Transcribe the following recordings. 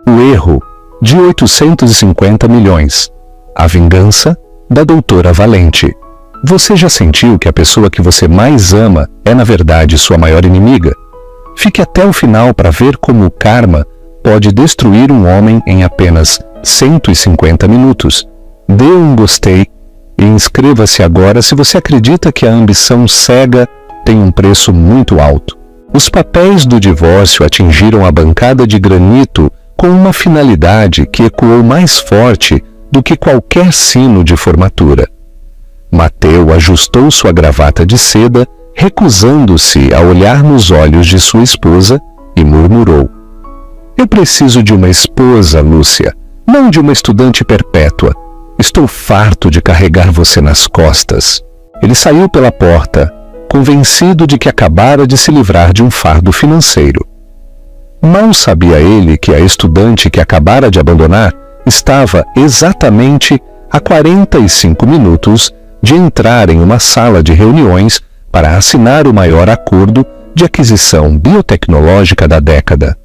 O Erro, de 850 milhões. A Vingança, da Doutora Valente. Você já sentiu que a pessoa que você mais ama é, na verdade, sua maior inimiga? Fique até o final para ver como o karma pode destruir um homem em apenas 150 minutos. Dê um gostei e inscreva-se agora se você acredita que a ambição cega tem um preço muito alto. Os papéis do divórcio atingiram a bancada de granito com uma finalidade que ecoou mais forte do que qualquer sino de formatura. Mateu ajustou sua gravata de seda, recusando-se a olhar nos olhos de sua esposa, e murmurou: Eu preciso de uma esposa, Lúcia, não de uma estudante perpétua. Estou farto de carregar você nas costas. Ele saiu pela porta, convencido de que acabara de se livrar de um fardo financeiro. Mal sabia ele que a estudante que acabara de abandonar estava exatamente a 45 minutos de entrar em uma sala de reuniões para assinar o maior acordo de aquisição biotecnológica da década.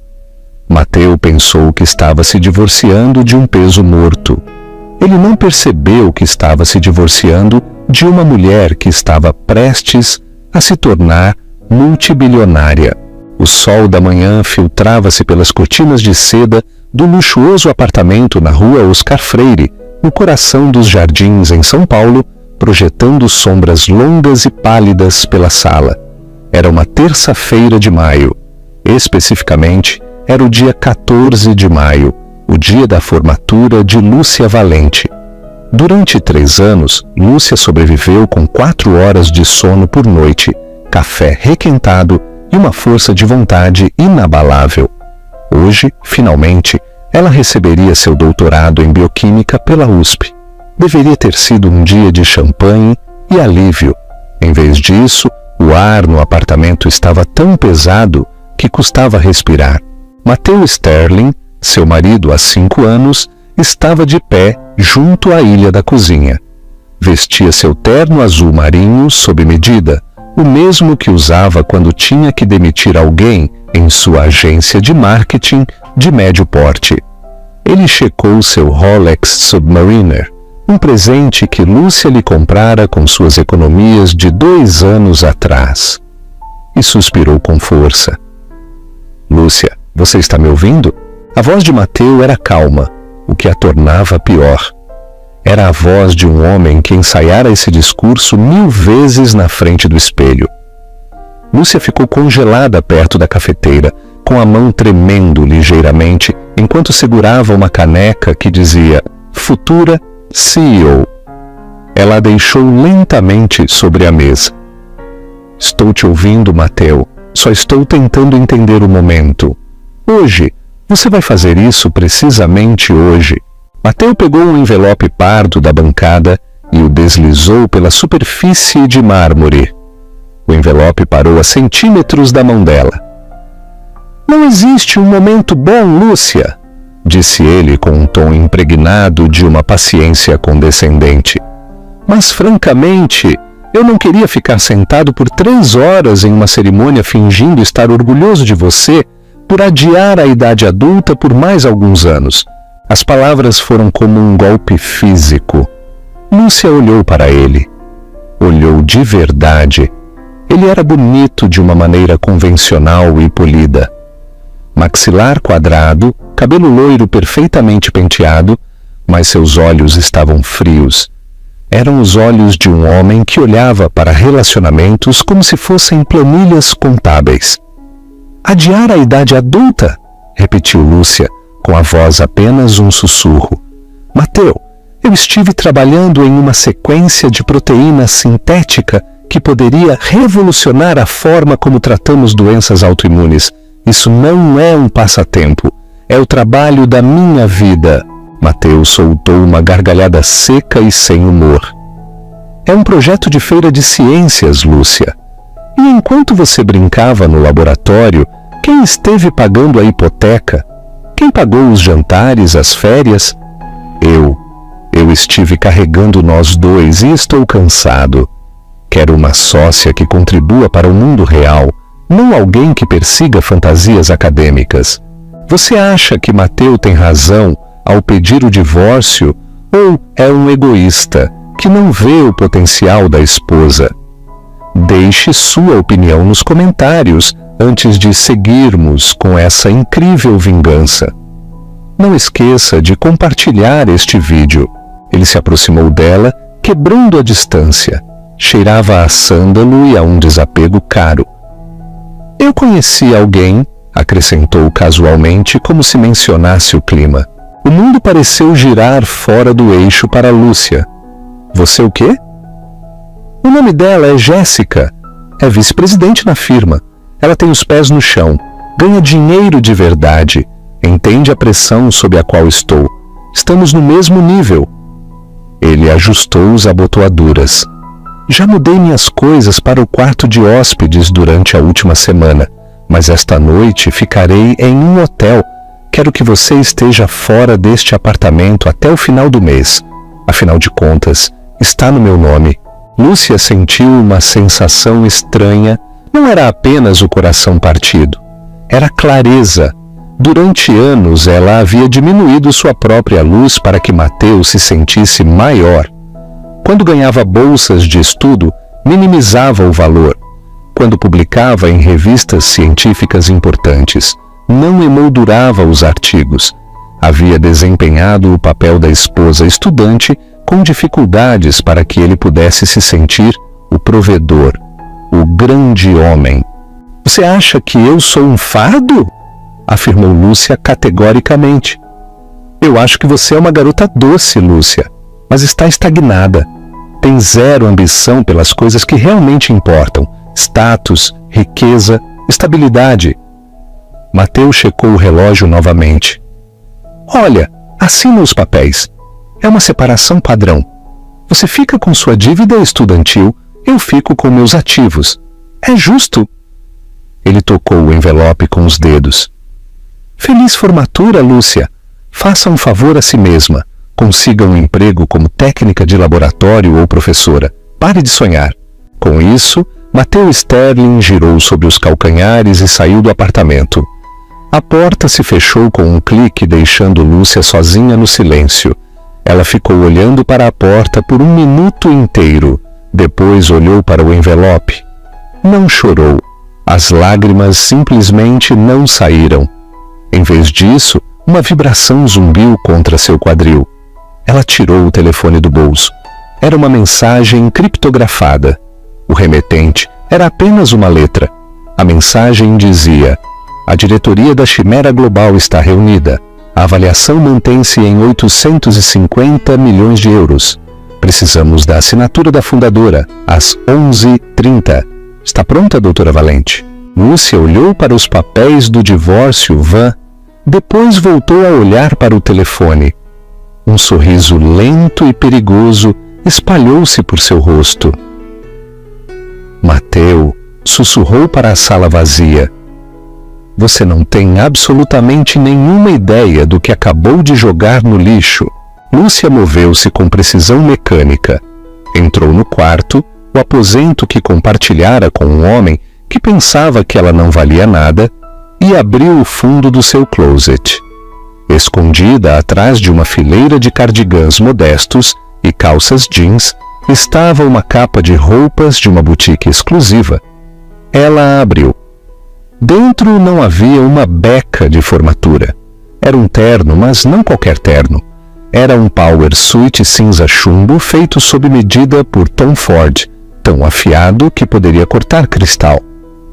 Mateu pensou que estava se divorciando de um peso morto. Ele não percebeu que estava se divorciando de uma mulher que estava prestes a se tornar multibilionária. O sol da manhã filtrava-se pelas cortinas de seda do luxuoso apartamento na rua Oscar Freire, no coração dos Jardins, em São Paulo, projetando sombras longas e pálidas pela sala. Era uma terça-feira de maio. Especificamente, era o dia 14 de maio, o dia da formatura de Lúcia Valente. Durante 3 anos, Lúcia sobreviveu com 4 horas de sono por noite, café requentado e uma força de vontade inabalável. Hoje, finalmente, ela receberia seu doutorado em bioquímica pela USP. Deveria ter sido um dia de champanhe e alívio. Em vez disso, o ar no apartamento estava tão pesado que custava respirar. Mateu Sterling, seu marido há 5 anos, estava de pé junto à ilha da cozinha. Vestia seu terno azul marinho sob medida, o mesmo que usava quando tinha que demitir alguém em sua agência de marketing de médio porte. Ele checou seu Rolex Submariner, um presente que Lúcia lhe comprara com suas economias de 2 anos atrás. E suspirou com força. Lúcia, você está me ouvindo? A voz de Mateu era calma, o que a tornava pior. Era a voz de um homem que ensaiara esse discurso 1000 vezes na frente do espelho. Lúcia ficou congelada perto da cafeteira, com a mão tremendo ligeiramente, enquanto segurava uma caneca que dizia Futura CEO. Ela a deixou lentamente sobre a mesa. Estou te ouvindo, Mateu. Só estou tentando entender o momento. Hoje, você vai fazer isso precisamente hoje. Mateu pegou um envelope pardo da bancada e o deslizou pela superfície de mármore. O envelope parou a centímetros da mão dela. Não existe um momento bom, Lúcia, disse ele com um tom impregnado de uma paciência condescendente. Mas, francamente, eu não queria ficar sentado por 3 horas em uma cerimônia fingindo estar orgulhoso de você por adiar a idade adulta por mais alguns anos. As palavras foram como um golpe físico. Lúcia olhou para ele. Olhou de verdade. Ele era bonito de uma maneira convencional e polida. Maxilar quadrado, cabelo loiro perfeitamente penteado, mas seus olhos estavam frios. Eram os olhos de um homem que olhava para relacionamentos como se fossem planilhas contábeis. Adiar a idade adulta? Repetiu Lúcia, com a voz apenas um sussurro. Mateu, eu estive trabalhando em uma sequência de proteína sintética que poderia revolucionar a forma como tratamos doenças autoimunes. Isso não é um passatempo, é o trabalho da minha vida. Mateu soltou uma gargalhada seca e sem humor. É um projeto de feira de ciências, Lúcia. E enquanto você brincava no laboratório, quem esteve pagando a hipoteca? Quem pagou os jantares, as férias? Eu estive carregando nós dois e estou cansado. Quero uma sócia que contribua para o mundo real, não alguém que persiga fantasias acadêmicas. Você acha que Mateu tem razão ao pedir o divórcio ou é um egoísta que não vê o potencial da esposa? Deixe sua opinião nos comentários antes de seguirmos com essa incrível vingança. Não esqueça de compartilhar este vídeo. Ele se aproximou dela, quebrando a distância. Cheirava a sândalo e a um desapego caro. Eu conheci alguém, acrescentou casualmente, como se mencionasse o clima. O mundo pareceu girar fora do eixo para Lúcia. Você o quê? O nome dela é Jéssica. É vice-presidente na firma. Ela tem os pés no chão, ganha dinheiro de verdade, entende a pressão sob a qual estou. Estamos no mesmo nível. Ele ajustou as abotoaduras. Já mudei minhas coisas para o quarto de hóspedes durante a última semana, mas esta noite ficarei em um hotel. Quero que você esteja fora deste apartamento até o final do mês. Afinal de contas, está no meu nome. Lúcia sentiu uma sensação estranha. Não era apenas o coração partido. Era clareza. Durante anos, ela havia diminuído sua própria luz para que Mateu se sentisse maior. Quando ganhava bolsas de estudo, minimizava o valor. Quando publicava em revistas científicas importantes, não emoldurava os artigos. Havia desempenhado o papel da esposa estudante com dificuldades para que ele pudesse se sentir o provedor, o grande homem. Você acha que eu sou um fardo? Afirmou Lúcia categoricamente. Eu acho que você é uma garota doce, Lúcia, mas está estagnada. Tem zero ambição pelas coisas que realmente importam: status, riqueza, estabilidade. Mateu checou o relógio novamente. Olha, assina os papéis. É uma separação padrão. Você fica com sua dívida estudantil, eu fico com meus ativos. É justo. Ele tocou o envelope com os dedos. Feliz formatura, Lúcia. Faça um favor a si mesma. Consiga um emprego como técnica de laboratório ou professora. Pare de sonhar. Com isso, Mateu Sterling girou sobre os calcanhares e saiu do apartamento. A porta se fechou com um clique, deixando Lúcia sozinha no silêncio. Ela ficou olhando para a porta por um minuto inteiro. Depois olhou para o envelope. Não chorou. As lágrimas simplesmente não saíram. Em vez disso, uma vibração zumbiu contra seu quadril. Ela tirou o telefone do bolso. Era uma mensagem criptografada. O remetente era apenas uma letra. A mensagem dizia: a diretoria da Chimera Global está reunida. A avaliação mantém-se em 850 milhões de euros. Precisamos da assinatura da fundadora, às 11h30. Está pronta, doutora Valente? Lúcia olhou para os papéis do divórcio Van. Depois voltou a olhar para o telefone. Um sorriso lento e perigoso espalhou-se por seu rosto. Mateu sussurrou para a sala vazia. Você não tem absolutamente nenhuma ideia do que acabou de jogar no lixo. Lúcia moveu-se com precisão mecânica. Entrou no quarto, o aposento que compartilhara com um homem que pensava que ela não valia nada, e abriu o fundo do seu closet. Escondida atrás de uma fileira de cardigãs modestos e calças jeans, estava uma capa de roupas de uma boutique exclusiva. Ela a abriu. Dentro não havia uma beca de formatura. Era um terno, mas não qualquer terno. Era um power suit cinza chumbo feito sob medida por Tom Ford, tão afiado que poderia cortar cristal.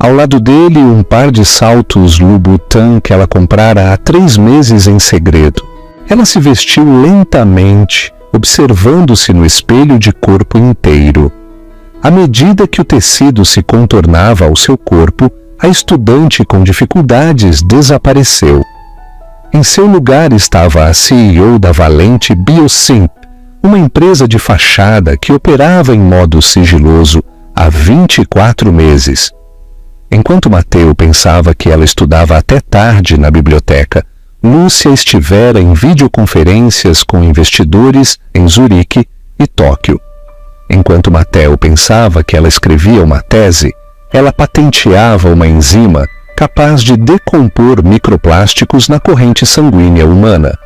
Ao lado dele, um par de saltos Louboutin que ela comprara há 3 meses em segredo. Ela se vestiu lentamente, observando-se no espelho de corpo inteiro. À medida que o tecido se contornava ao seu corpo, a estudante com dificuldades desapareceu. Em seu lugar estava a CEO da Valente Biosynth, uma empresa de fachada que operava em modo sigiloso há 24 meses. Enquanto Mateu pensava que ela estudava até tarde na biblioteca, Lúcia estivera em videoconferências com investidores em Zurique e Tóquio. Enquanto Mateu pensava que ela escrevia uma tese, ela patenteava uma enzima capaz de decompor microplásticos na corrente sanguínea humana.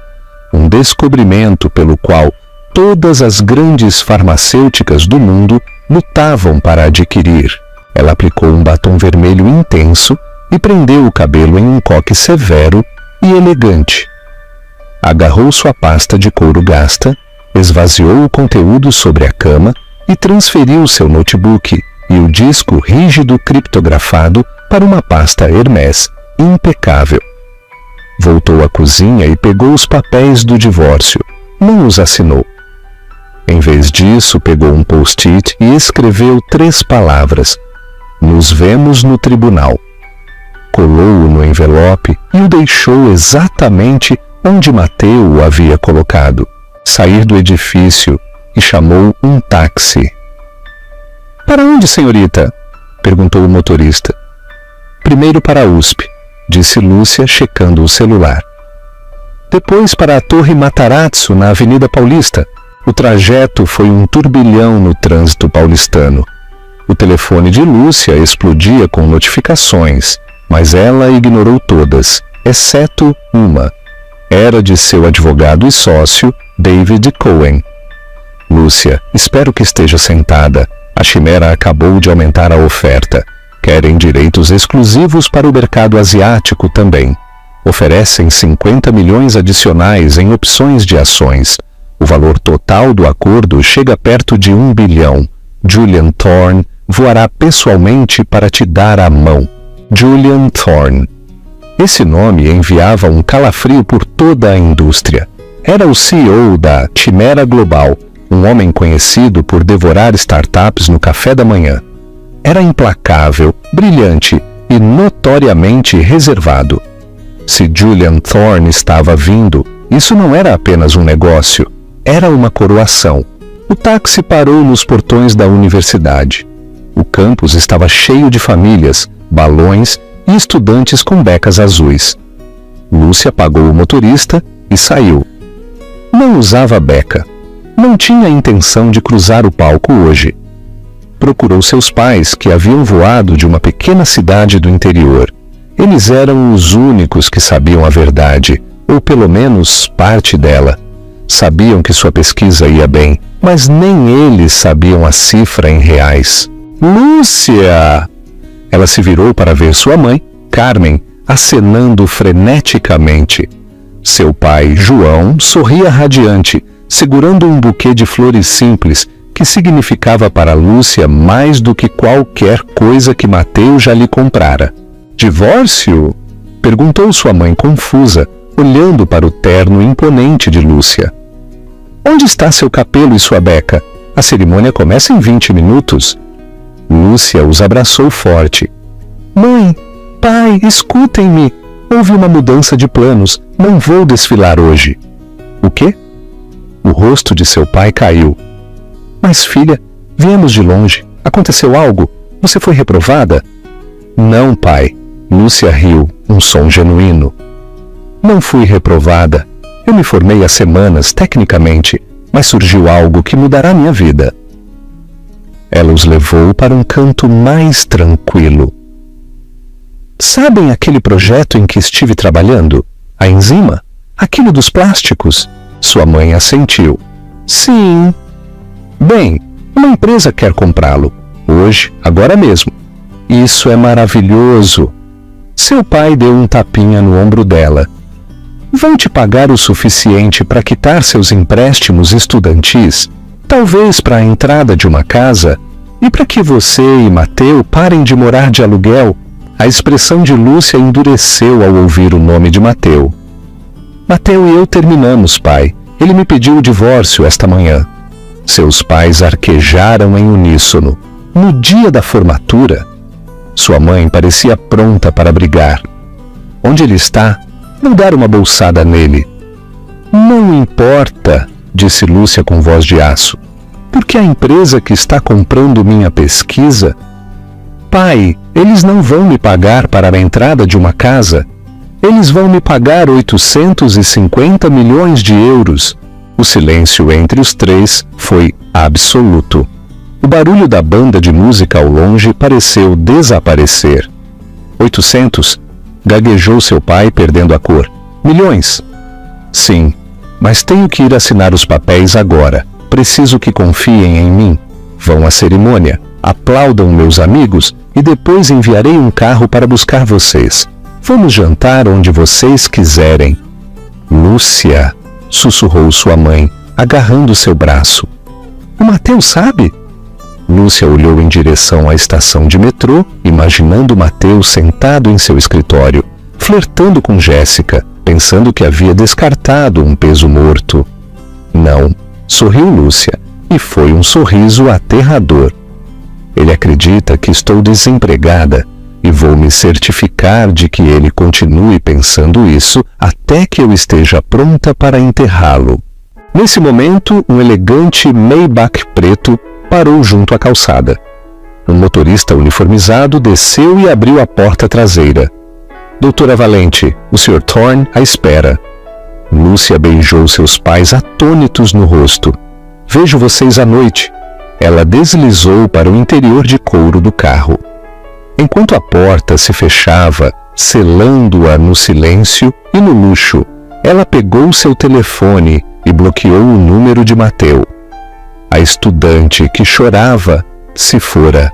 Um descobrimento pelo qual todas as grandes farmacêuticas do mundo lutavam para adquirir. Ela aplicou um batom vermelho intenso e prendeu o cabelo em um coque severo e elegante. Agarrou sua pasta de couro gasta, esvaziou o conteúdo sobre a cama e transferiu seu notebook e o disco rígido criptografado para uma pasta Hermès impecável. Voltou à cozinha e pegou os papéis do divórcio. Não os assinou. Em vez disso, pegou um post-it e escreveu 3 palavras: "Nos vemos no tribunal." Colou-o no envelope e o deixou exatamente onde Mateu o havia colocado. Sair do edifício e chamou um táxi. "Para onde, senhorita?" perguntou o motorista. "Primeiro para a USP", disse Lúcia, checando o celular. "Depois para a Torre Matarazzo, na Avenida Paulista." O trajeto foi um turbilhão no trânsito paulistano. O telefone de Lúcia explodia com notificações, mas ela ignorou todas, exceto uma. Era de seu advogado e sócio, David Cohen. "Lúcia, espero que esteja sentada. A Chimera acabou de aumentar a oferta. Querem direitos exclusivos para o mercado asiático também. Oferecem 50 milhões adicionais em opções de ações. O valor total do acordo chega perto de 1 bilhão. Julian Thorne voará pessoalmente para te dar a mão." Julian Thorne. Esse nome enviava um calafrio por toda a indústria. Era o CEO da Chimera Global, um homem conhecido por devorar startups no café da manhã. Era implacável, brilhante e notoriamente reservado. Se Julian Thorne estava vindo, isso não era apenas um negócio, era uma coroação. O táxi parou nos portões da universidade. O campus estava cheio de famílias, balões e estudantes com becas azuis. Lúcia pagou o motorista e saiu. Não usava beca. Não tinha intenção de cruzar o palco hoje. Procurou seus pais, que haviam voado de uma pequena cidade do interior. Eles eram os únicos que sabiam a verdade, ou pelo menos parte dela. Sabiam que sua pesquisa ia bem, mas nem eles sabiam a cifra em reais. "Lúcia!" Ela se virou para ver sua mãe, Carmen, acenando freneticamente. Seu pai, João, sorria radiante, segurando um buquê de flores simples, que significava para Lúcia mais do que qualquer coisa que Mateu já lhe comprara. "Divórcio?" perguntou sua mãe confusa, olhando para o terno imponente de Lúcia. "Onde está seu capelo e sua beca? A cerimônia começa em 20 minutos. Lúcia os abraçou forte. "Mãe, pai, escutem-me. Houve uma mudança de planos. Não vou desfilar hoje." "O quê?" O rosto de seu pai caiu. "Mas, filha, viemos de longe. Aconteceu algo? Você foi reprovada?" "Não, pai." Lúcia riu, um som genuíno. "Não fui reprovada. Eu me formei há semanas, tecnicamente, mas surgiu algo que mudará minha vida." Ela os levou para um canto mais tranquilo. "Sabem aquele projeto em que estive trabalhando? A enzima? Aquilo dos plásticos?" Sua mãe assentiu. "Sim." "Bem, uma empresa quer comprá-lo. Hoje, agora mesmo. Isso é maravilhoso." Seu pai deu um tapinha no ombro dela. "Vão te pagar o suficiente para quitar seus empréstimos estudantis? Talvez para a entrada de uma casa? E para que você e Mateu parem de morar de aluguel?" A expressão de Lúcia endureceu ao ouvir o nome de Mateu. "Mateu e eu terminamos, pai. Ele me pediu o divórcio esta manhã." Seus pais arquejaram em uníssono. No dia da formatura, sua mãe parecia pronta para brigar. "Onde ele está? Vou dar uma bolsada nele." "Não importa", disse Lúcia com voz de aço. "Porque a empresa que está comprando minha pesquisa..." "Pai, eles não vão me pagar para a entrada de uma casa. Eles vão me pagar 850 milhões de euros. O silêncio entre os três foi absoluto. O barulho da banda de música ao longe pareceu desaparecer. 800 gaguejou seu pai, perdendo a cor. Milhões. Sim, mas tenho que ir assinar os papéis agora. Preciso que confiem em mim. Vão à cerimônia, aplaudam meus amigos e depois enviarei um carro para buscar vocês. Vamos jantar onde vocês quiserem. Lúcia, sussurrou sua mãe, agarrando seu braço. O Mateus sabe? Lúcia olhou em direção à estação de metrô, imaginando Mateus sentado em seu escritório, flertando com Jéssica, pensando que havia descartado um peso morto. Não, sorriu Lúcia, e foi um sorriso aterrador. Ele acredita que estou desempregada e vou me certificar de que ele continue pensando isso até que eu esteja pronta para enterrá-lo. Nesse momento, um elegante Maybach preto parou junto à calçada. Um motorista uniformizado desceu e abriu a porta traseira. Doutora Valente, o Sr. Thorne à espera. Lúcia beijou seus pais atônitos no rosto. Vejo vocês à noite. Ela deslizou para o interior de couro do carro. Enquanto a porta se fechava, selando-a no silêncio e no luxo, ela pegou seu telefone e bloqueou o número de Mateu. A estudante que chorava se fora.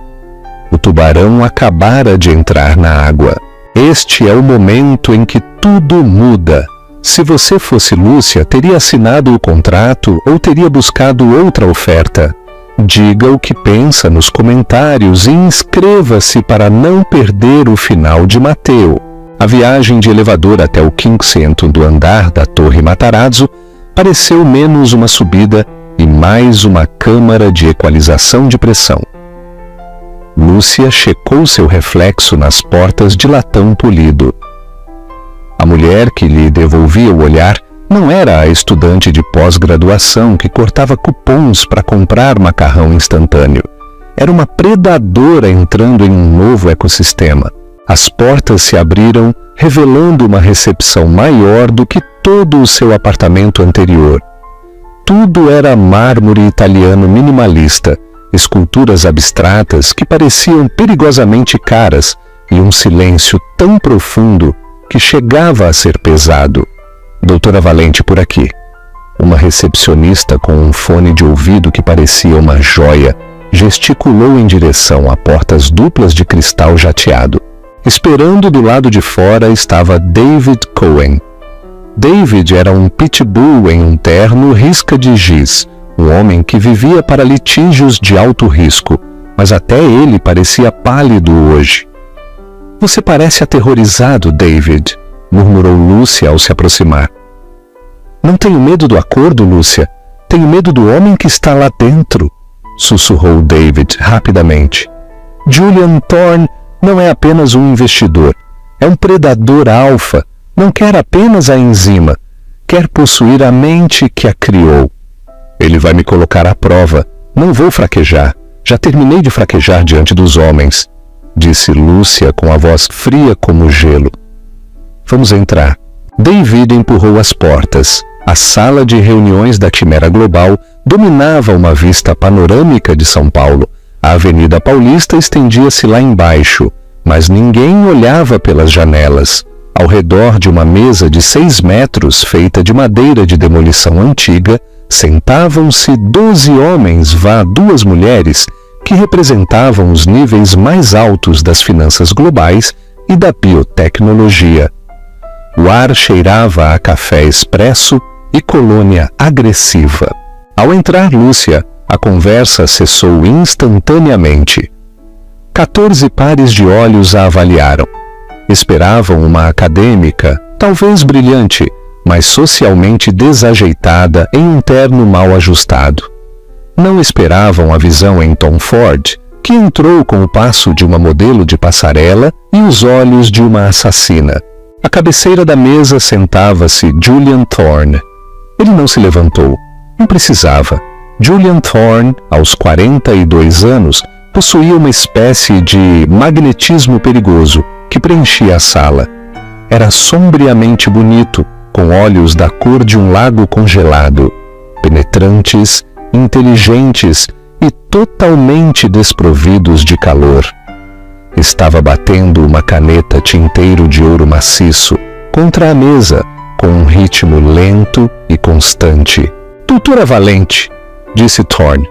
O tubarão acabara de entrar na água. Este é o momento em que tudo muda. Se você fosse Lúcia, teria assinado o contrato ou teria buscado outra oferta? Diga o que pensa nos comentários e inscreva-se para não perder o final de Mateu. A viagem de elevador até o 500º andar da Torre Matarazzo pareceu menos uma subida e mais uma câmara de equalização de pressão. Lúcia checou seu reflexo nas portas de latão polido. A mulher que lhe devolvia o olhar não era a estudante de pós-graduação que cortava cupons para comprar macarrão instantâneo. Era uma predadora entrando em um novo ecossistema. As portas se abriram, revelando uma recepção maior do que todo o seu apartamento anterior. Tudo era mármore italiano minimalista, esculturas abstratas que pareciam perigosamente caras e um silêncio tão profundo que chegava a ser pesado. Doutora Valente por aqui. Uma recepcionista com um fone de ouvido que parecia uma joia gesticulou em direção a portas duplas de cristal jateado. Esperando do lado de fora estava David Cohen. David era um pitbull em um terno risca de giz, um homem que vivia para litígios de alto risco, mas até ele parecia pálido hoje. Você parece aterrorizado, David, murmurou Lúcia ao se aproximar. Não tenho medo do acordo, Lúcia. Tenho medo do homem que está lá dentro, sussurrou David rapidamente. Julian Thorne não é apenas um investidor. É um predador alfa. Não quer apenas a enzima. Quer possuir a mente que a criou. Ele vai me colocar à prova. Não vou fraquejar. Já terminei de fraquejar diante dos homens, disse Lúcia com a voz fria como gelo. Vamos entrar. David empurrou as portas. A sala de reuniões da Quimera Global dominava uma vista panorâmica de São Paulo. A Avenida Paulista estendia-se lá embaixo, mas ninguém olhava pelas janelas. Ao redor de uma mesa de 6 metros, feita de madeira de demolição antiga, sentavam-se 12 homens, 2 mulheres, que representavam os níveis mais altos das finanças globais e da biotecnologia. O ar cheirava a café expresso e colônia agressiva. Ao entrar Lúcia, a conversa cessou instantaneamente. 14 pares de olhos a avaliaram. Esperavam uma acadêmica, talvez brilhante, mas socialmente desajeitada em um terno mal ajustado. Não esperavam a visão em Tom Ford, que entrou com o passo de uma modelo de passarela e os olhos de uma assassina. À cabeceira da mesa sentava-se Julian Thorne. Ele não se levantou. Não precisava. Julian Thorne, aos 42 anos, possuía uma espécie de magnetismo perigoso que preenchia a sala. Era sombriamente bonito, com olhos da cor de um lago congelado, penetrantes, inteligentes e totalmente desprovidos de calor. Estava batendo uma caneta tinteiro de ouro maciço contra a mesa com um ritmo lento e constante. Doutora Valente, disse Thorne.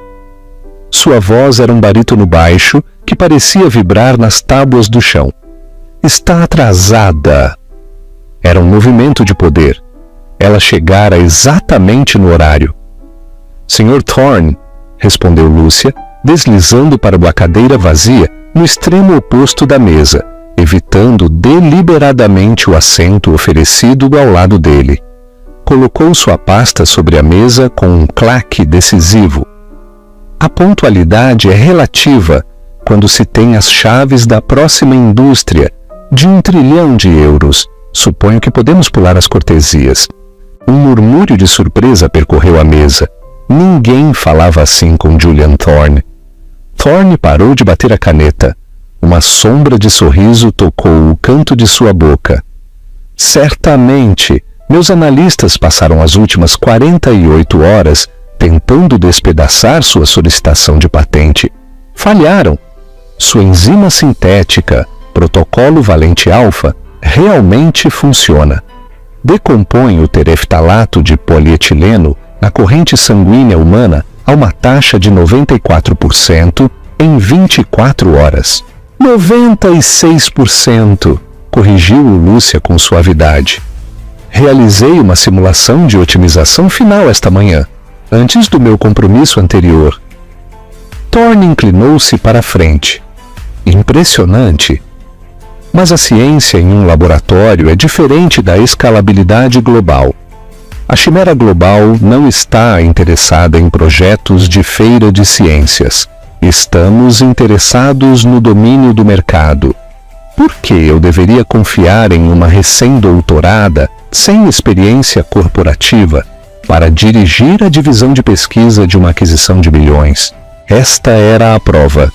Sua voz era um barítono baixo que parecia vibrar nas tábuas do chão. Está atrasada. Era um movimento de poder. Ela chegara exatamente no horário. Senhor Thorne, respondeu Lúcia, deslizando para uma cadeira vazia no extremo oposto da mesa, evitando deliberadamente o assento oferecido ao lado dele. Colocou sua pasta sobre a mesa com um claque decisivo. A pontualidade é relativa quando se tem as chaves da próxima indústria de 1 trilhão de euros. Suponho que podemos pular as cortesias. Um murmúrio de surpresa percorreu a mesa. Ninguém falava assim com Julian Thorne. Thorne parou de bater a caneta. Uma sombra de sorriso tocou o canto de sua boca. Certamente, meus analistas passaram as últimas 48 horas tentando despedaçar sua solicitação de patente. Falharam. Sua enzima sintética, protocolo Valente Alpha, realmente funciona. Decompõe o tereftalato de polietileno na corrente sanguínea humana a uma taxa de 94% em 24 horas. 96%, corrigiu Lúcia com suavidade. Realizei uma simulação de otimização final esta manhã, antes do meu compromisso anterior. Thorne inclinou-se para a frente. Impressionante. Mas a ciência em um laboratório é diferente da escalabilidade global. A Chimera Global não está interessada em projetos de feira de ciências. Estamos interessados no domínio do mercado. Por que eu deveria confiar em uma recém-doutorada, sem experiência corporativa, para dirigir a divisão de pesquisa de uma aquisição de bilhões? Esta era a prova.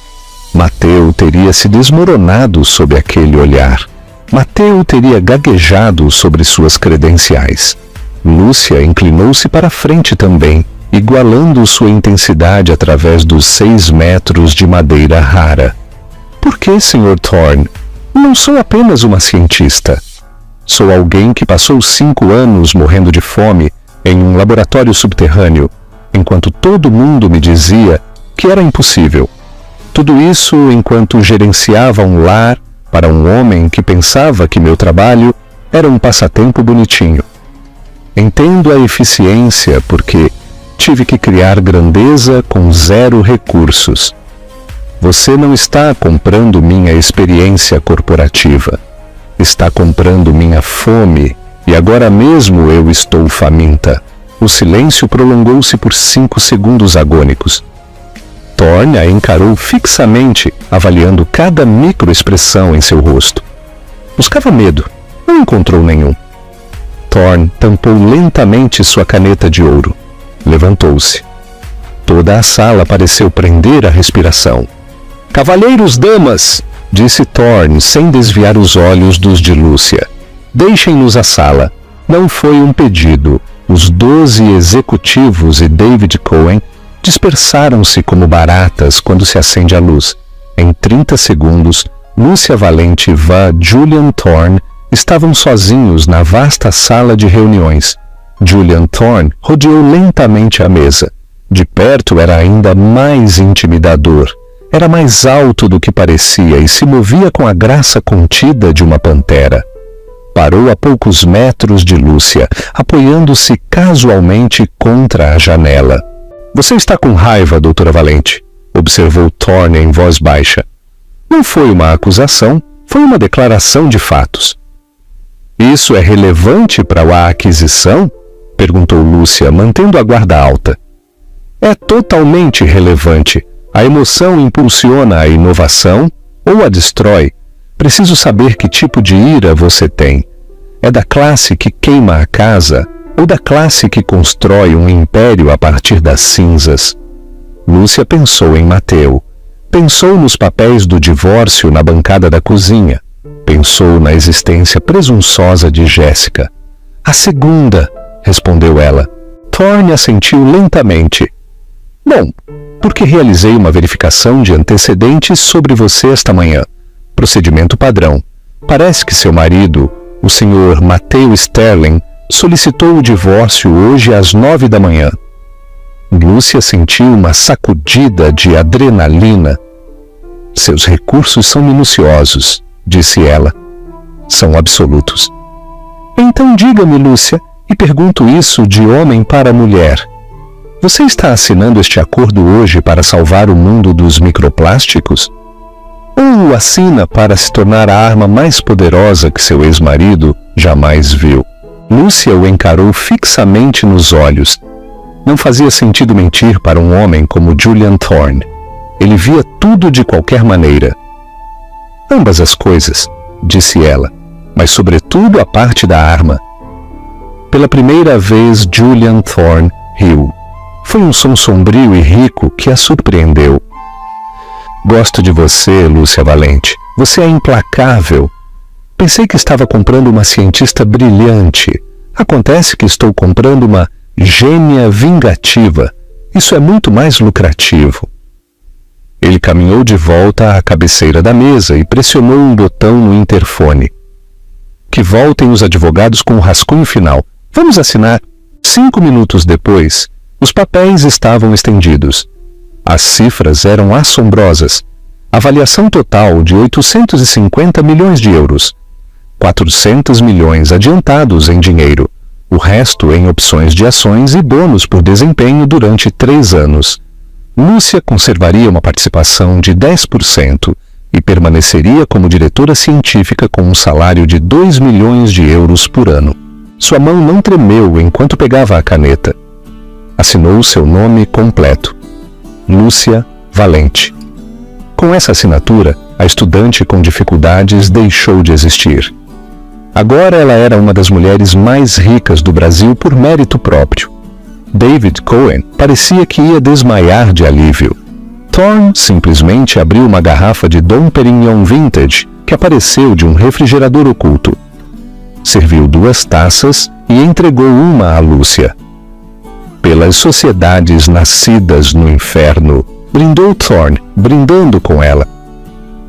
Mateu teria se desmoronado sob aquele olhar. Mateu teria gaguejado sobre suas credenciais. Lúcia inclinou-se para a frente também, igualando sua intensidade através dos 6 metros de madeira rara. Por que, Sr. Thorne? Não sou apenas uma cientista. Sou alguém que passou 5 anos morrendo de fome em um laboratório subterrâneo, enquanto todo mundo me dizia que era impossível. Tudo isso enquanto gerenciava um lar para um homem que pensava que meu trabalho era um passatempo bonitinho. Entendo a eficiência porque tive que criar grandeza com 0 recursos. Você não está comprando minha experiência corporativa. Está comprando minha fome, e agora mesmo eu estou faminta. O silêncio prolongou-se por 5 segundos agônicos. Thorne a encarou fixamente, avaliando cada microexpressão em seu rosto. Buscava medo, não encontrou nenhum. Thorne tampou lentamente sua caneta de ouro. Levantou-se. Toda a sala pareceu prender a respiração. "Cavalheiros, damas!" disse Thorne, sem desviar os olhos dos de Lúcia. "Deixem-nos a sala." Não foi um pedido. Os 12 executivos e David Cohen dispersaram-se como baratas quando se acende a luz. Em 30 segundos, Lúcia Valente e Julian Thorne estavam sozinhos na vasta sala de reuniões. Julian Thorne rodeou lentamente a mesa. De perto era ainda mais intimidador. Era mais alto do que parecia e se movia com a graça contida de uma pantera. Parou a poucos metros de Lúcia, apoiando-se casualmente contra a janela. "Você está com raiva, doutora Valente", observou Thorne em voz baixa. Não foi uma acusação, foi uma declaração de fatos. "Isso é relevante para a aquisição?" perguntou Lúcia, mantendo a guarda alta. "É totalmente relevante. A emoção impulsiona a inovação ou a destrói. Preciso saber que tipo de ira você tem. É da classe que queima a casa ou da classe que constrói um império a partir das cinzas?" Lúcia pensou em Mateu. Pensou nos papéis do divórcio na bancada da cozinha. Pensou na existência presunçosa de Jéssica. "A segunda", respondeu ela. Thorne assentiu lentamente. "Bom, porque realizei uma verificação de antecedentes sobre você esta manhã. procedimento padrão. Parece que seu marido, o Sr. Matthew Sterling, solicitou o divórcio hoje às 9 da manhã. Lúcia sentiu uma sacudida de adrenalina. Seus recursos são minuciosos, disse ela. São absolutos. Então diga-me, Lúcia, e pergunto isso de homem para mulher. Você está assinando este acordo hoje para salvar o mundo dos microplásticos? Ou o assina para se tornar a arma mais poderosa que seu ex-marido jamais viu? Lúcia o encarou fixamente nos olhos. Não fazia sentido mentir para um homem como Julian Thorne. Ele via tudo de qualquer maneira. Ambas as coisas, disse ela, mas sobretudo a parte da arma. Pela primeira vez, Julian Thorne riu. Foi um som sombrio e rico que a surpreendeu. Gosto de você, Lúcia Valente. Você é implacável. Pensei que estava comprando uma cientista brilhante. Acontece que estou comprando uma gênia vingativa. Isso é muito mais lucrativo. Ele caminhou de volta à cabeceira da mesa e pressionou um botão no interfone. Que voltem os advogados com o rascunho final. Vamos assinar. 5 minutos depois, os papéis estavam estendidos. As cifras eram assombrosas. Avaliação total de 850 milhões de euros. 400 milhões adiantados em dinheiro. O resto em opções de ações e bônus por desempenho durante 3 anos. Lúcia conservaria uma participação de 10% e permaneceria como diretora científica com um salário de 2 milhões de euros por ano. Sua mão não tremeu enquanto pegava a caneta. Assinou seu nome completo. Lúcia Valente. Com essa assinatura, a estudante com dificuldades deixou de existir. Agora ela era uma das mulheres mais ricas do Brasil por mérito próprio. David Cohen parecia que ia desmaiar de alívio. Thorne simplesmente abriu uma garrafa de Dom Perignon Vintage que apareceu de um refrigerador oculto. Serviu 2 taças e entregou uma a Lúcia. Pelas sociedades nascidas no inferno, brindou Thorne, brindando com ela.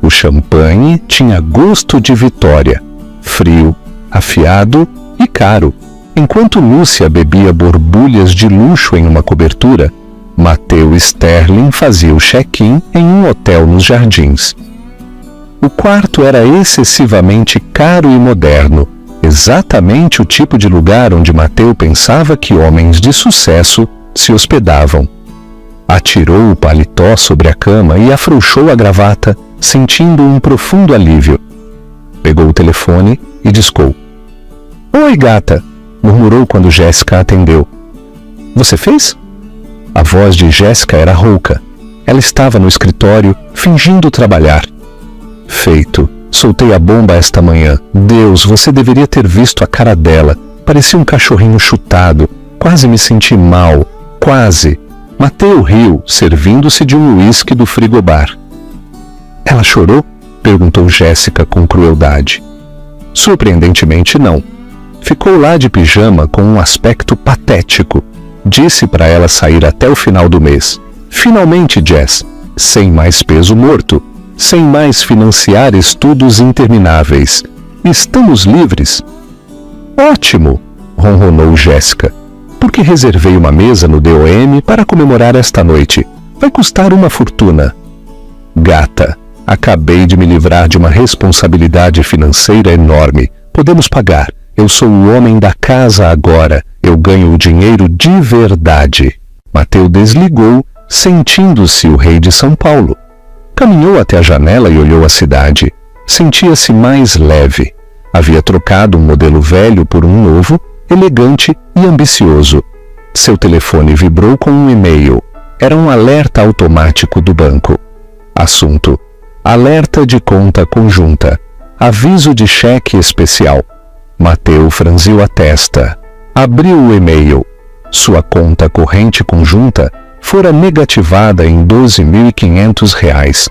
O champanhe tinha gosto de vitória, frio, afiado e caro. Enquanto Lúcia bebia borbulhas de luxo em uma cobertura, Matthew Sterling fazia o check-in em um hotel nos Jardins. O quarto era excessivamente caro e moderno, exatamente o tipo de lugar onde Matthew pensava que homens de sucesso se hospedavam. Atirou o paletó sobre a cama e afrouxou a gravata, sentindo um profundo alívio. Pegou o telefone e discou. Oi, gata, murmurou quando Jéssica atendeu. Você fez? A voz de Jéssica era rouca. Ela estava no escritório, fingindo trabalhar. Feito. Soltei a bomba esta manhã. Deus, você deveria ter visto a cara dela. Parecia um cachorrinho chutado. Quase me senti mal. Quase. Matthew riu, servindo-se de um uísque do frigobar. Ela chorou? Perguntou Jéssica com crueldade. Surpreendentemente não. Ficou lá de pijama com um aspecto patético. Disse para ela sair até o final do mês. Finalmente, Jess. Sem mais peso morto. Sem mais financiar estudos intermináveis. Estamos livres. Ótimo, ronronou Jéssica. Porque reservei uma mesa no DOM para comemorar esta noite. Vai custar uma fortuna. Gata, acabei de me livrar de uma responsabilidade financeira enorme. Podemos pagar. Eu sou o homem da casa agora. Eu ganho o dinheiro de verdade. Matthew desligou, sentindo-se o rei de São Paulo. Caminhou até a janela e olhou a cidade. Sentia-se mais leve. Havia trocado um modelo velho por um novo, elegante e ambicioso. Seu telefone vibrou com um e-mail. Era um alerta automático do banco. Assunto: alerta de conta conjunta. Aviso de cheque especial. Matthew franziu a testa. Abriu o e-mail. Sua conta corrente conjunta fora negativada em R$ 12.500.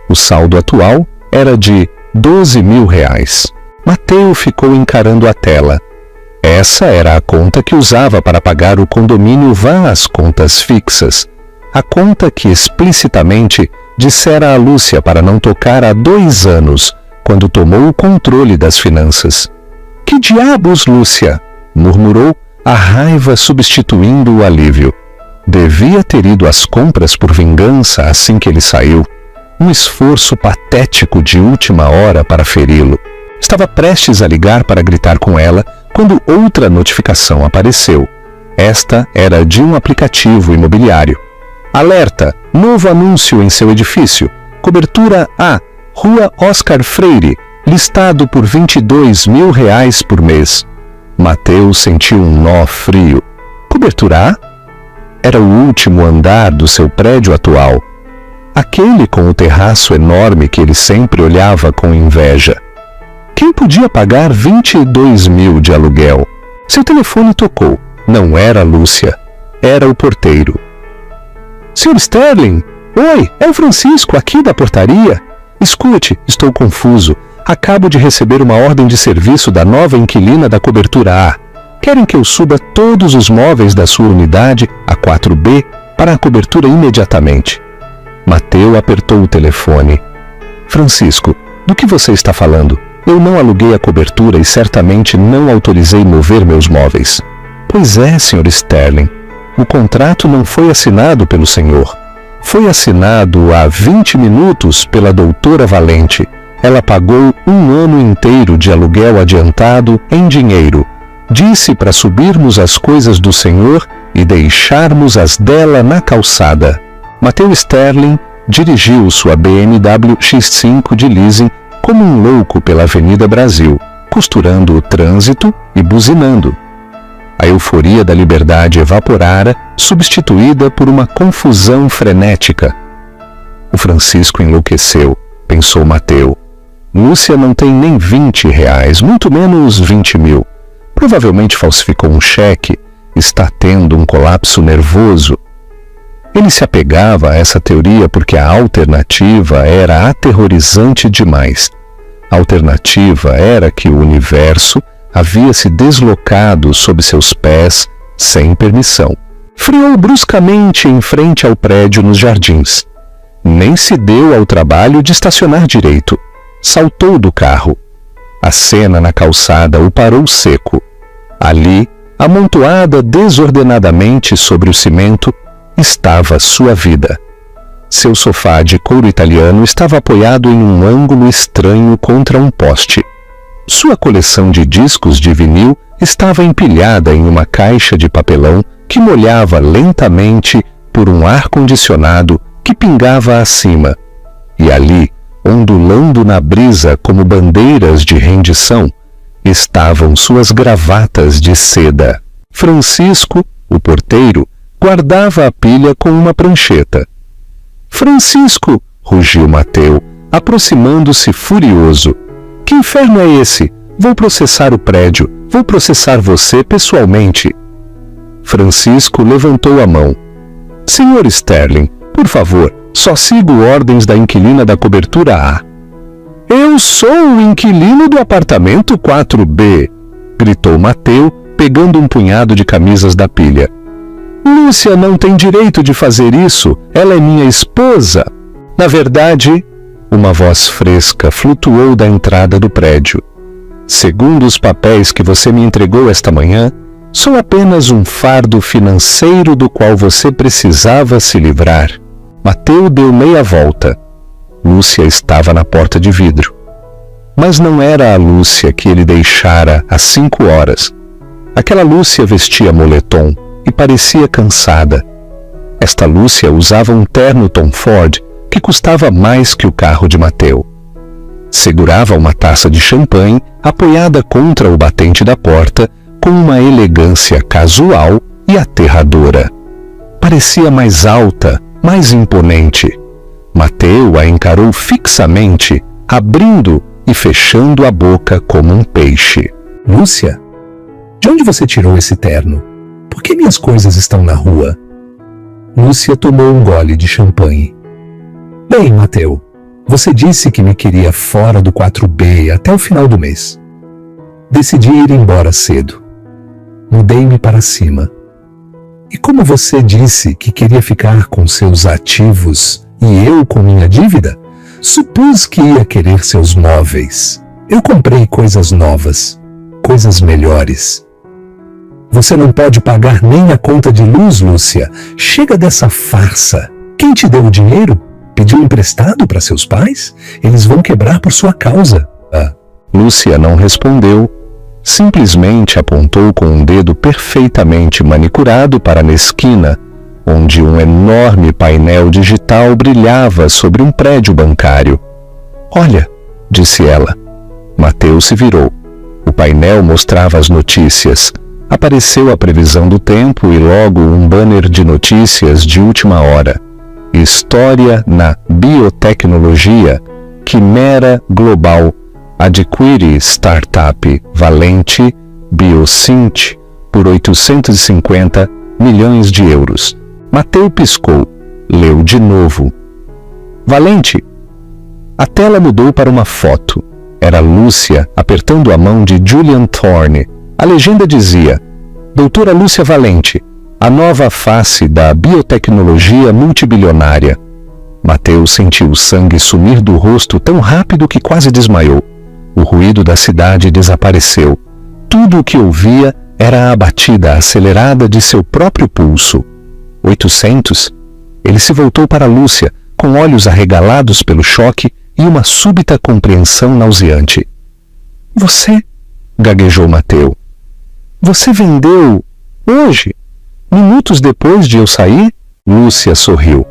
O saldo atual era de R$ 12.000. Matthew ficou encarando a tela. Essa era a conta que usava para pagar o condomínio Vá às contas fixas. A conta que explicitamente dissera a Lúcia para não tocar há 2 anos, quando tomou o controle das finanças. Que diabos, Lúcia? Murmurou, a raiva substituindo o alívio. Devia ter ido às compras por vingança assim que ele saiu. Um esforço patético de última hora para feri-lo. Estava prestes a ligar para gritar com ela quando outra notificação apareceu. Esta era de um aplicativo imobiliário. Alerta! Novo anúncio em seu edifício. Cobertura A, Rua Oscar Freire, listado por R$22 mil por mês. Mateus sentiu um nó frio. Cobertura A? Era o último andar do seu prédio atual. Aquele com o terraço enorme que ele sempre olhava com inveja. Quem podia pagar 22 mil de aluguel? Seu telefone tocou. Não era Lúcia. Era o porteiro. Sr. Sterling? Oi, é o Francisco, aqui da portaria. Escute, estou confuso. Acabo de receber uma ordem de serviço da nova inquilina da cobertura A. Querem que eu suba todos os móveis da sua unidade, a 4B, para a cobertura imediatamente. Mateu apertou o telefone. Francisco, do que você está falando? Eu não aluguei a cobertura e certamente não autorizei mover meus móveis. Pois é, Sr. Sterling. O contrato não foi assinado pelo senhor. Foi assinado há 20 minutos pela doutora Valente. Ela pagou 1 ano inteiro de aluguel adiantado em dinheiro. Disse para subirmos as coisas do senhor e deixarmos as dela na calçada. Mateu Sterling dirigiu sua BMW X5 de leasing como um louco pela Avenida Brasil, costurando o trânsito e buzinando. A euforia da liberdade evaporara, substituída por uma confusão frenética. O Francisco enlouqueceu, pensou Mateu. Lúcia não tem nem R$20, muito menos 20 mil. Provavelmente falsificou um cheque, está tendo um colapso nervoso. Ele se apegava a essa teoria porque a alternativa era aterrorizante demais. A alternativa era que o universo havia se deslocado sob seus pés sem permissão. Freou bruscamente em frente ao prédio nos jardins. Nem se deu ao trabalho de estacionar direito. Saltou do carro. A cena na calçada o parou seco. Ali, amontoada desordenadamente sobre o cimento, estava sua vida. Seu sofá de couro italiano estava apoiado em um ângulo estranho contra um poste. Sua coleção de discos de vinil estava empilhada em uma caixa de papelão que molhava lentamente por um ar-condicionado que pingava acima. E ali, ondulando na brisa como bandeiras de rendição, estavam suas gravatas de seda. Francisco, o porteiro, guardava a pilha com uma prancheta. Francisco, rugiu Mateu, aproximando-se furioso. Que inferno é esse? Vou processar o prédio. Vou processar você pessoalmente. Francisco levantou a mão. Sr. Sterling, por favor, só sigo ordens da inquilina da cobertura A. Eu sou o inquilino do apartamento 4B, gritou Mateu, pegando um punhado de camisas da pilha. Lúcia não tem direito de fazer isso, ela é minha esposa. Na verdade, uma voz fresca flutuou da entrada do prédio. Segundo os papéis que você me entregou esta manhã, sou apenas um fardo financeiro do qual você precisava se livrar. Mateu deu meia volta. Lúcia estava na porta de vidro. Mas não era a Lúcia que ele deixara às 5 horas. Aquela Lúcia vestia moletom e parecia cansada. Esta Lúcia usava um terno Tom Ford que custava mais que o carro de Mateu. Segurava uma taça de champanhe apoiada contra o batente da porta com uma elegância casual e aterradora. Parecia mais alta, mais imponente. Mateu a encarou fixamente, abrindo e fechando a boca como um peixe. Lúcia, de onde você tirou esse terno? Por que minhas coisas estão na rua? Lúcia tomou um gole de champanhe. Bem, Mateu, você disse que me queria fora do 4B até o final do mês. Decidi ir embora cedo. Mudei-me para cima. E como você disse que queria ficar com seus ativos e eu com minha dívida, Supus que ia querer seus móveis. Eu comprei coisas novas, coisas melhores. Você não pode pagar nem a conta de luz, Lúcia. Chega dessa farsa. Quem te deu o dinheiro? Pediu emprestado para seus pais? Eles vão quebrar por sua causa. Lúcia não respondeu. Simplesmente apontou com um dedo perfeitamente manicurado para na esquina, onde um enorme painel digital brilhava sobre um prédio bancário. Olha, disse ela. Mateus se virou. O painel mostrava as notícias. Apareceu a previsão do tempo e logo um banner de notícias de última hora. História na biotecnologia. Quimera global. Adquire startup Valente Biosynth por 850 milhões de euros. Mateus piscou. Leu de novo. Valente. A tela mudou para uma foto. Era Lúcia apertando a mão de Julian Thorne. A legenda dizia: Doutora Lúcia Valente, a nova face da biotecnologia multibilionária. Mateus sentiu o sangue sumir do rosto tão rápido que quase desmaiou. O ruído da cidade desapareceu. Tudo o que ouvia era a batida acelerada de seu próprio pulso. 800? Ele se voltou para Lúcia, com olhos arregalados pelo choque e uma súbita compreensão nauseante. Você, gaguejou Mateus. Você vendeu hoje? Minutos depois de eu sair? Lúcia sorriu.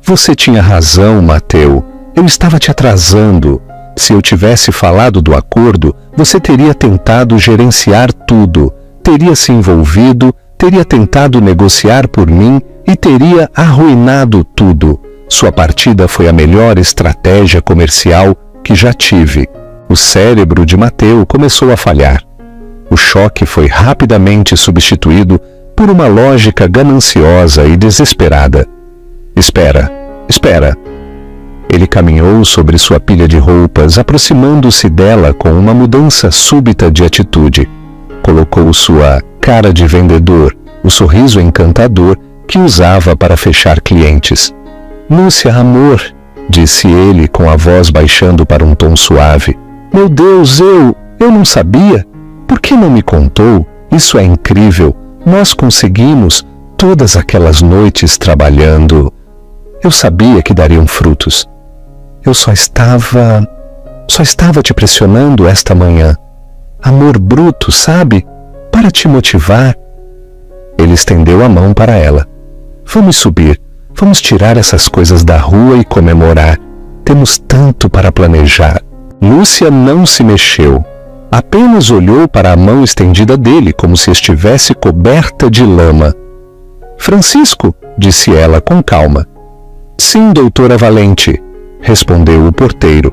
Você tinha razão, Mateus. Eu estava te atrasando. Se eu tivesse falado do acordo, você teria tentado gerenciar tudo, teria se envolvido, teria tentado negociar por mim e teria arruinado tudo. Sua partida foi a melhor estratégia comercial que já tive. O cérebro de Mateus começou a falhar. O choque foi rapidamente substituído por uma lógica gananciosa e desesperada. Espera. Ele caminhou sobre sua pilha de roupas, aproximando-se dela com uma mudança súbita de atitude. Colocou sua cara de vendedor, o sorriso encantador que usava para fechar clientes. Lúcia, amor, disse ele com a voz baixando para um tom suave. Meu Deus, eu não sabia. Por que não me contou? Isso é incrível. Nós conseguimos todas aquelas noites trabalhando. Eu sabia que dariam frutos. Eu só estava te pressionando esta manhã. Amor bruto, sabe? Para te motivar. Ele estendeu a mão para ela. Vamos subir. Vamos tirar essas coisas da rua e comemorar. Temos tanto para planejar. Lúcia não se mexeu. Apenas olhou para a mão estendida dele como se estivesse coberta de lama. Francisco, disse ela com calma. Sim, doutora Valente, respondeu o porteiro.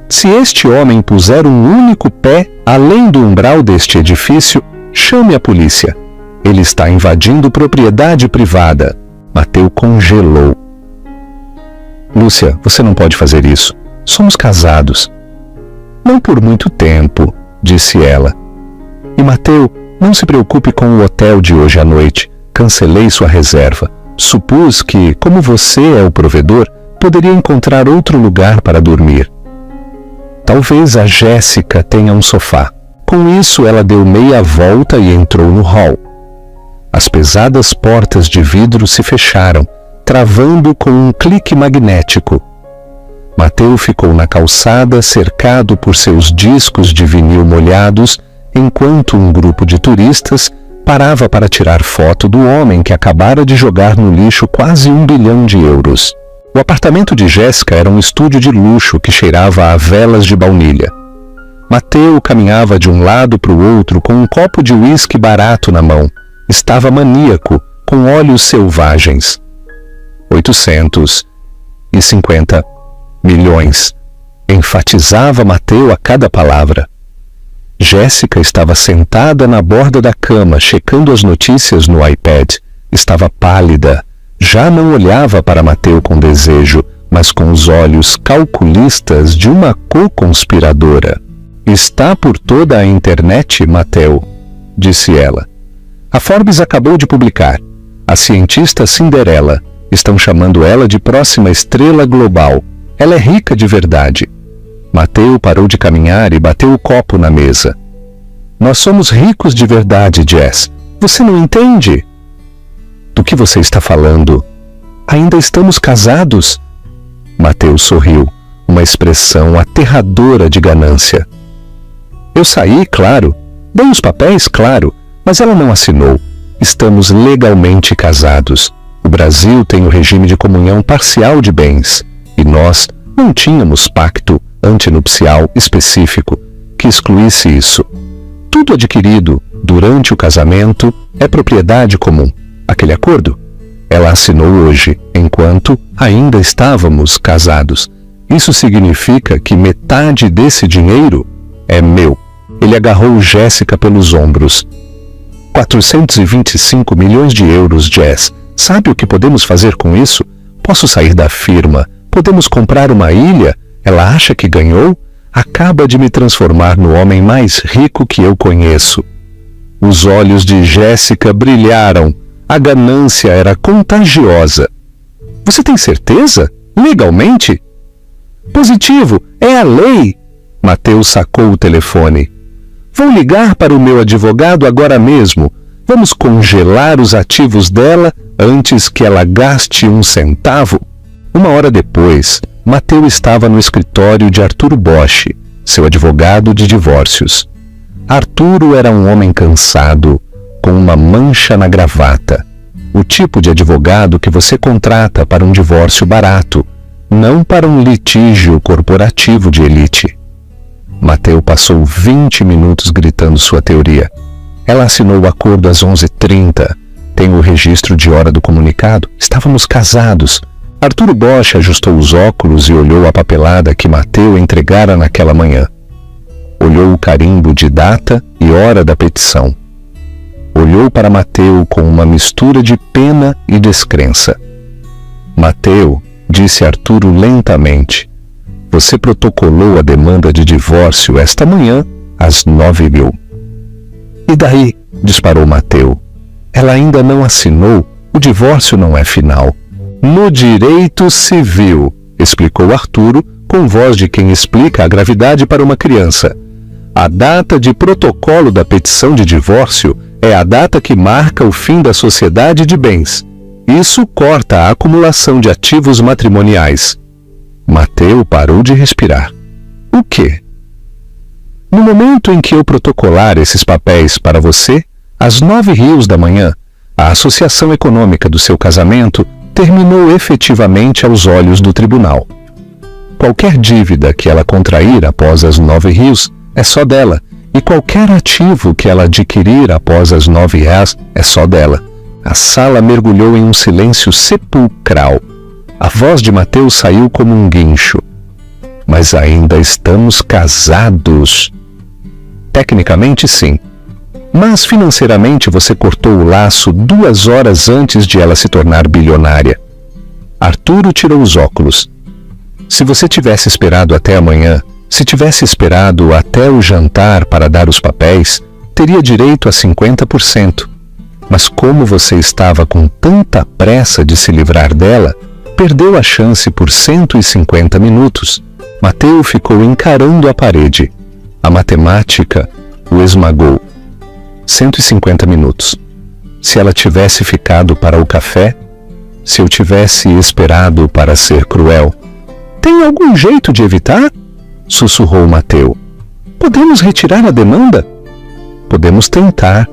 Se este homem puser um único pé além do umbral deste edifício, chame a polícia. Ele está invadindo propriedade privada. Mateus congelou. Lúcia, você não pode fazer isso. Somos casados. Não por muito tempo, disse ela. E Mateus, não se preocupe com o hotel de hoje à noite. Cancelei sua reserva. Supus que, como você é o provedor, poderia encontrar outro lugar para dormir. Talvez a Jéssica tenha um sofá. Com isso, ela deu meia volta e entrou no hall. As pesadas portas de vidro se fecharam, travando com um clique magnético. Mateus ficou na calçada, cercado por seus discos de vinil molhados, enquanto um grupo de turistas parava para tirar foto do homem que acabara de jogar no lixo quase 1 bilhão de euros. O apartamento de Jéssica era um estúdio de luxo que cheirava a velas de baunilha. Mateus caminhava de um lado para o outro com um copo de uísque barato na mão. Estava maníaco, com olhos selvagens. 850 milhões, enfatizava Mateus a cada palavra. Jéssica estava sentada na borda da cama, checando as notícias no iPad. Estava pálida. Já não olhava para Mateus com desejo, mas com os olhos calculistas de uma co-conspiradora. Está por toda a internet, Mateus, disse ela. A Forbes acabou de publicar. A cientista Cinderela. Estão chamando ela de próxima estrela global. Ela é rica de verdade. Mateu parou de caminhar e bateu o copo na mesa. Nós somos ricos de verdade, Jess. Você não entende? Do que você está falando? Ainda estamos casados? Mateu sorriu, uma expressão aterradora de ganância. Eu saí, claro. Dei os papéis, claro, mas ela não assinou. Estamos legalmente casados. O Brasil tem o regime de comunhão parcial de bens, e nós não tínhamos pacto antinupcial específico que excluísse isso. Tudo adquirido durante o casamento é propriedade comum. Aquele acordo? Ela assinou hoje, enquanto ainda estávamos casados. Isso significa que metade desse dinheiro é meu. Ele agarrou Jéssica pelos ombros. 425 milhões de euros, Jess. Sabe o que podemos fazer com isso? Posso sair da firma. Podemos comprar uma ilha? Ela acha que ganhou? Acaba de me transformar no homem mais rico que eu conheço. Os olhos de Jéssica brilharam. A ganância era contagiosa. Você tem certeza? Legalmente? Positivo, é a lei. Mateu sacou o telefone. Vou ligar para o meu advogado agora mesmo. Vamos congelar os ativos dela antes que ela gaste um centavo. 1 hora depois, Mateu estava no escritório de Arturo Bosch, seu advogado de divórcios. Arturo era um homem cansado, com uma mancha na gravata. O tipo de advogado que você contrata para um divórcio barato, não para um litígio corporativo de elite. Mateu passou 20 minutos gritando sua teoria. Ela assinou o acordo às 11h30. Tem o registro de hora do comunicado. Estávamos casados. Arturo Bosch ajustou os óculos e olhou a papelada que Mateu entregara naquela manhã. Olhou o carimbo de data e hora da petição. Olhou para Mateu com uma mistura de pena e descrença. Mateu, disse Arturo lentamente, você protocolou a demanda de divórcio esta manhã às 9h. E daí? Disparou Mateu. Ela ainda não assinou, o divórcio não é final. No direito civil, explicou Arturo com voz de quem explica a gravidade para uma criança. A data de protocolo da petição de divórcio é a data que marca o fim da sociedade de bens. Isso corta a acumulação de ativos matrimoniais. Mateu parou de respirar. O quê? No momento em que eu protocolar esses papéis para você, às 9h da manhã, a associação econômica do seu casamento terminou efetivamente aos olhos do tribunal. Qualquer dívida que ela contrair após as 9h é só dela, e qualquer ativo que ela adquirir após as 9h é só dela. A sala mergulhou em um silêncio sepulcral. A voz de Mateu saiu como um guincho. Mas ainda estamos casados. Tecnicamente, sim. Mas financeiramente você cortou o laço 2 horas antes de ela se tornar bilionária. Arturo tirou os óculos. Se você tivesse esperado até amanhã, se tivesse esperado até o jantar para dar os papéis, teria direito a 50%. Mas como você estava com tanta pressa de se livrar dela, perdeu a chance por 150 minutos. Mateu ficou encarando a parede. A matemática o esmagou. 150 minutos. Se ela tivesse ficado para o café, se eu tivesse esperado para ser cruel. Tem algum jeito de evitar? Sussurrou Mateu. Podemos retirar a demanda? Podemos tentar.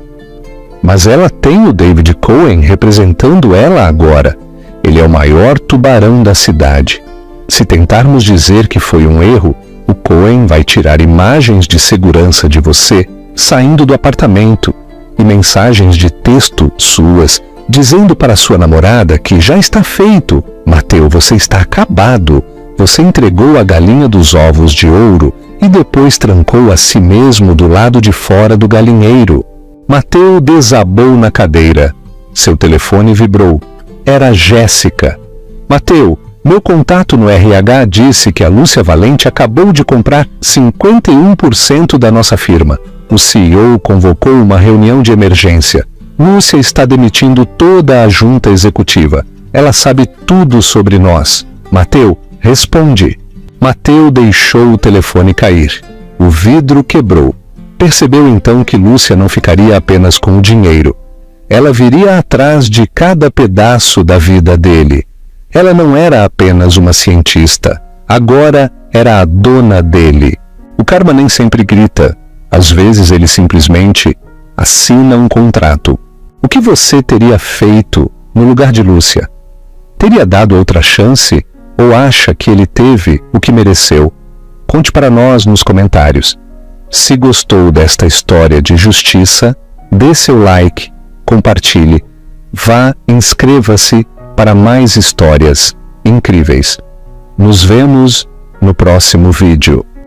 Mas ela tem o David Cohen representando ela agora. Ele é o maior tubarão da cidade. Se tentarmos dizer que foi um erro, o Cohen vai tirar imagens de segurança de você saindo do apartamento e mensagens de texto suas dizendo para sua namorada que já está feito. Mateu, você está acabado. Você entregou a galinha dos ovos de ouro e depois trancou a si mesmo do lado de fora do galinheiro. Mateu desabou na cadeira. Seu telefone vibrou. Era Jéssica. Mateu, meu contato no RH disse que a Lúcia Valente acabou de comprar 51% da nossa firma. O CEO convocou uma reunião de emergência. Lúcia está demitindo toda a junta executiva. Ela sabe tudo sobre nós. Mateu, Responde. Mateu deixou o telefone cair. O vidro quebrou. Percebeu então que Lúcia não ficaria apenas com o dinheiro. Ela viria atrás de cada pedaço da vida dele. Ela não era apenas uma cientista. Agora era a dona dele. O karma nem sempre grita. Às vezes ele simplesmente assina um contrato. O que você teria feito no lugar de Lúcia? Teria dado outra chance ou acha que ele teve o que mereceu? Conte para nós nos comentários. Se gostou desta história de justiça, dê seu like, compartilhe, vá, inscreva-se para mais histórias incríveis. Nos vemos no próximo vídeo.